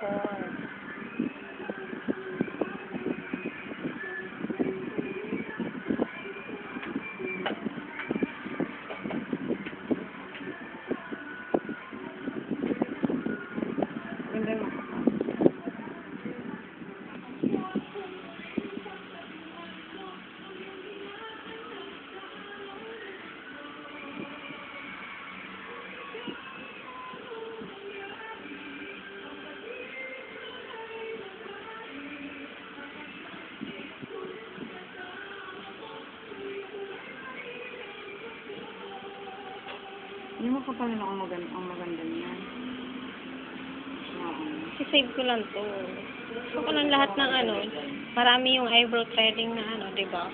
Ganda mo. Hindi mo kapalan ako ang maganda niyan. I-save ko lang to. Gusto ko ng lahat ng ano, marami yung eyebrow threading na ano, di ba?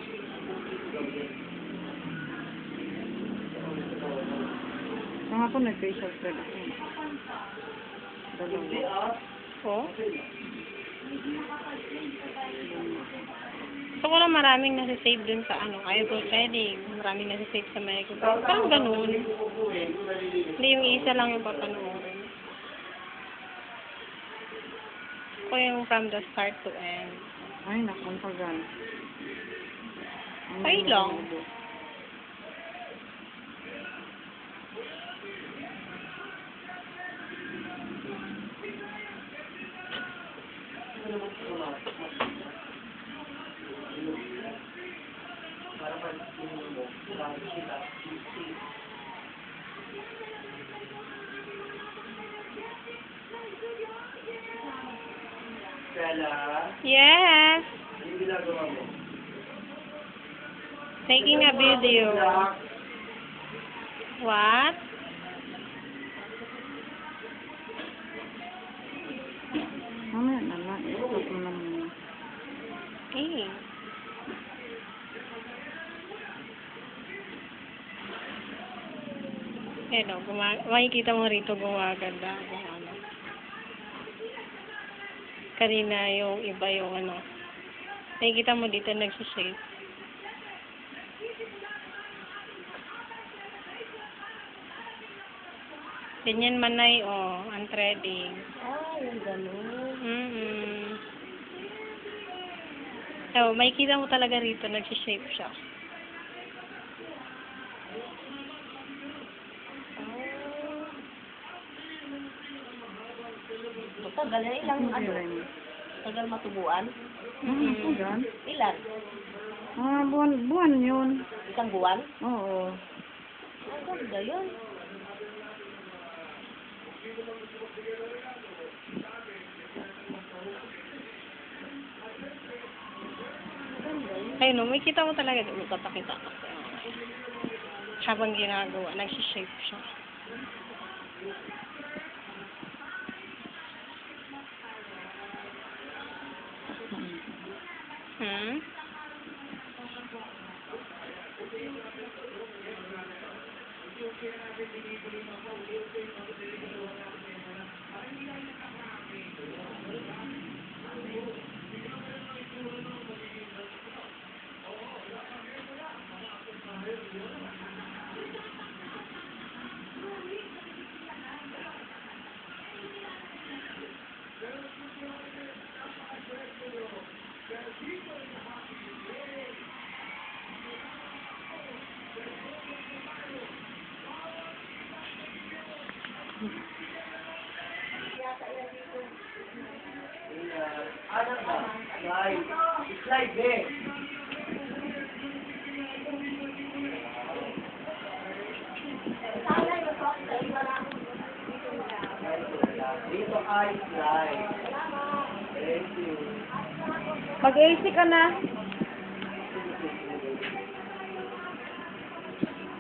Nga po nag-facial thread ako. Dalawa. Oh? Gusto ko lang maraming nasa-save dun sa ano, eyebrow threading. Maraming nasa-save sa makeup. Parang ganun. Hindi yung isa lang yung papanoorin. Ko yung from the start to end. Ay, nakuntagal. Okay lang. Yes. Taking a video. What? Mamaya na lang. Stop mo na muna. Eh. Eh no, makikita mo rito gumaganda. Ano. Kanina yung iba yung ano. Nakikita mo dito nagsishake. Ganyan manay, oh, ang threading. Yung gano'n. So, makikita mo talaga rito, nagsishape siya. Tagal na ilang ano? Tagal matubuan? Tagal. Ilan? Buwan yun. Isang buwan? Oo. Ang ganda yun. Ayun, no, makikita mo talaga doon, magpapakita ko. Habang ginagawa, nagsishape siya. Slide eh. Dito ay slide. Thank you. Mag-AC ka na.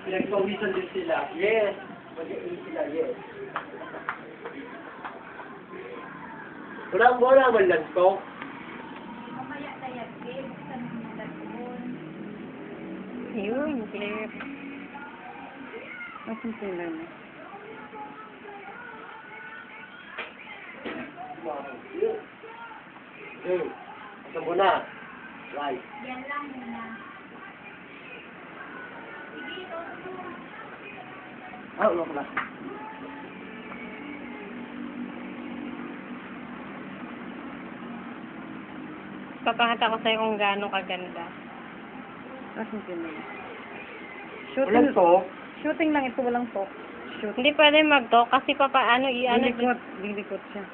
Pinagpawisan din sila. Yes. Mag-AC sila, yes. Wala man lang ko. Yun, clear. Asan sila na? Ito muna. Right. Yan lang muna. Ah, ulo ko na. Papakita ko sa'yo kung gaano kaganda. Asan sila? Walang to. Shooting lang ito, walang talk. Shoot. Hindi pwede mag-talk kasi papaano Lilikot siya.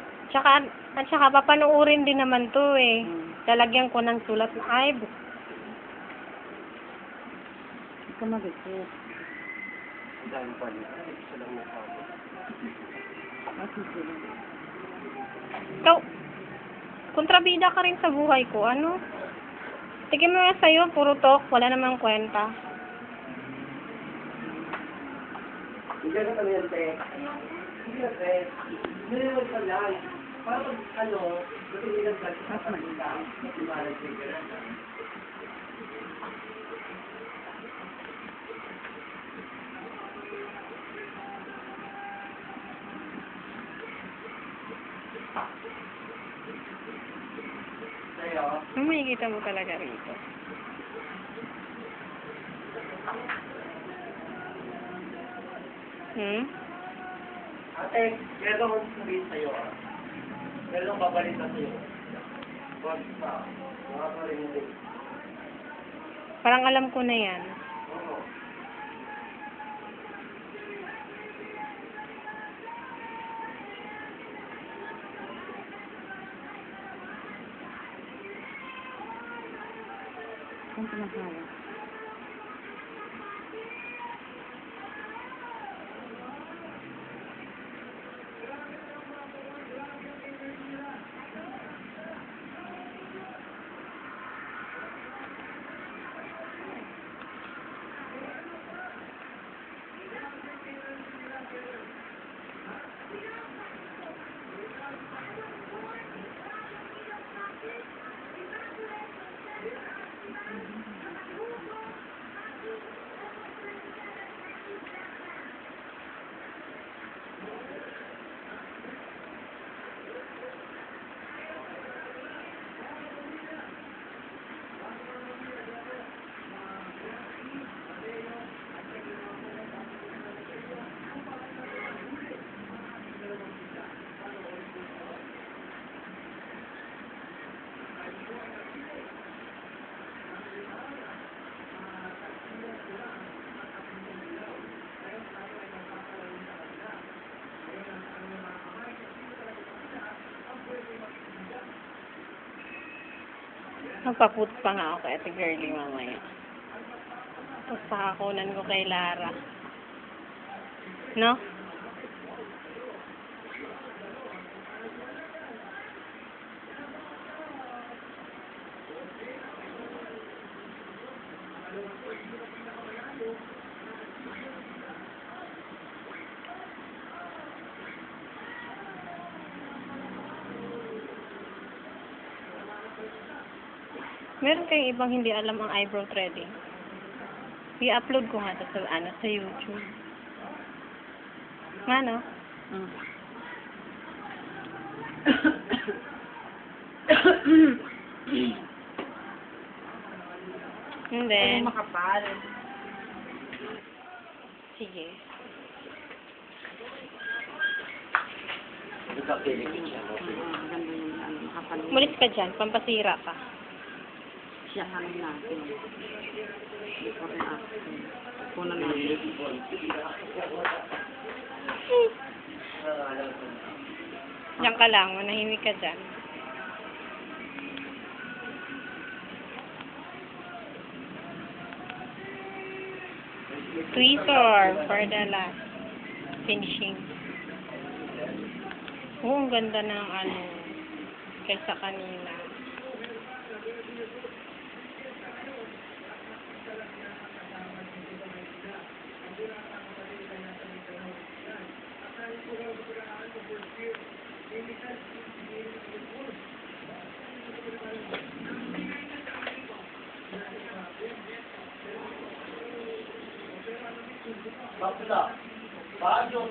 At saka papanuurin din naman to eh. Hmm. Lalagyan ko ng sulat na ay, Ikaw mag-ikot. Ang dami pa niya. Isa lang na pa. Asan sila? ikaw, kontrabida ka rin sa buhay ko, ano? Tignan mo nga sa'yo, puro talk, wala namang kwenta. Hindi ka kami yan, te. Hindi ka, te. Niliwag ka lang. Para pag, gusto nila sa kapatita, imalag ka. Sa'yo, Makikita mo talaga rito. ate, meron akong sabihin sa'yo, ah. Meron akong babalita sa'yo. Huwag pa. Mga pa rin hindi. Parang alam ko na yan. Oo. Saan pinakawa? Magpaput pa nga ako kay Ate Girlie mamaya. Tapos pakakunan ko kay Lara. No? Meron kayong ibang hindi alam ang eyebrow threading. I-upload ko nga ito sa YouTube. Nga, no? Hmm. And then, Makapal. sige. Nagkakiligin siya. Ganda yung makapal. Mulis ka dyan, pampasira ka. Siya hanin natin. Before and after. Kunan natin. Diyan ka lang, manahimik ka dyan. Tweezer for the last finishing. Oh, ang ganda ng kaysa kanina. Bakla. Bago.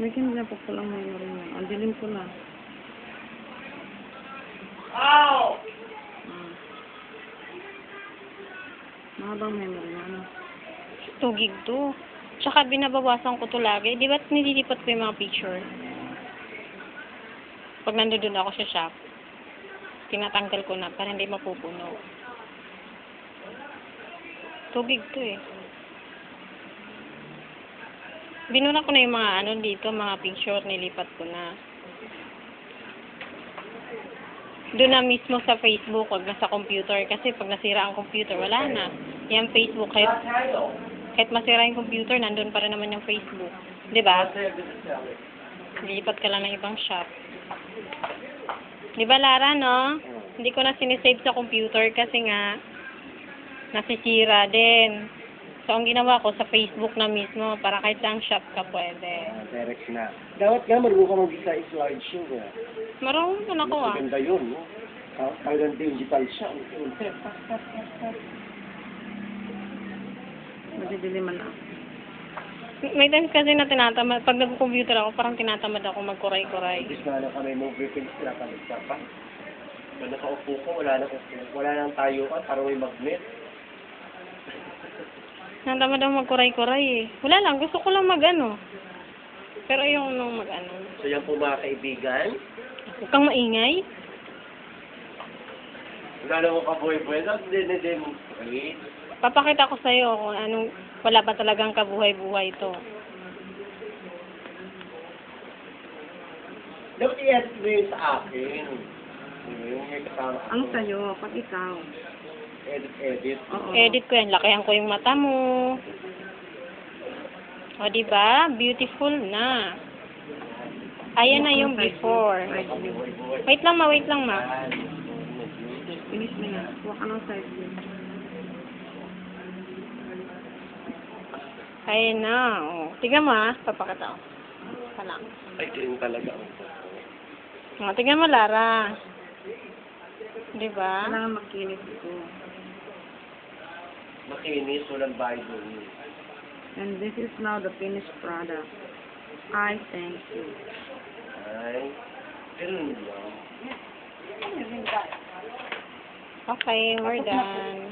May kinila po lang memory niya. Ang dilim ko na. Ow! Mahabang memory na, ano? 2 gig to. Tsaka binabawasan ko to lagi. Di ba nililipat ko yung mga picture? Pag nandoon ako sa shop, tinatanggal ko na para hindi mapupuno. 2 gig to eh. Binura ko na yung mga ano dito, mga picture, nilipat ko na. Doon na mismo sa Facebook, wag na sa computer. Kasi pag nasira ang computer, wala na. Yan Facebook, kahit masira yung computer, nandun pa rin naman yung Facebook. Diba? Lilipat ka lang ng ibang shop. Diba, Lara, no? Hindi ko na sinisave sa computer kasi nga, nasisira din. So, ang ginawa ko sa Facebook na mismo, para kahit saang shop ka pwede. Direct na. Dapat nga marunong ka mag-isa slideshow. Marunong ko na ko, ah. Maganda yun, no? Talagang digital siya. Madidiliman na. May times kasi na tinatamad, pag nag-computer ako, parang tinatamad ako magkuray-kuray. Ibig na lang kami movie films na kami sa pa. Pag nakaupo ko, wala nang tayo ka, parang may magnet. Tinatamad ako magkuray-kuray eh. Wala lang, gusto ko lang mag-ano. Pero yung nung mag-ano. So yan po mga kaibigan. Huwag kang maingay. Wala naman kabuhay-buhay. Hindi. Papakita ko sa'yo kung anong, wala pa talagang kabuhay-buhay ito. Dapat i-edit mo yun sa akin. Yung may kasama ako. Ang sa'yo, pag ikaw. Edit. Oo. Edit ko yan, lakihan ko yung mata mo. O, diba? Beautiful na. Ayan na yung before. Wait lang ma, wait lang ma. Finish mo na. Huwag ka ng side view. Ayan na. O, tingnan mo ha, papakita ko. Palang. Ay, ganyan talaga. O, tingnan mo Lara. Diba? Kailangan makinis ito. Makinis, walang Bible. And this is now the finished product. I thank you. Ay, ganun lang. Okay, we're done.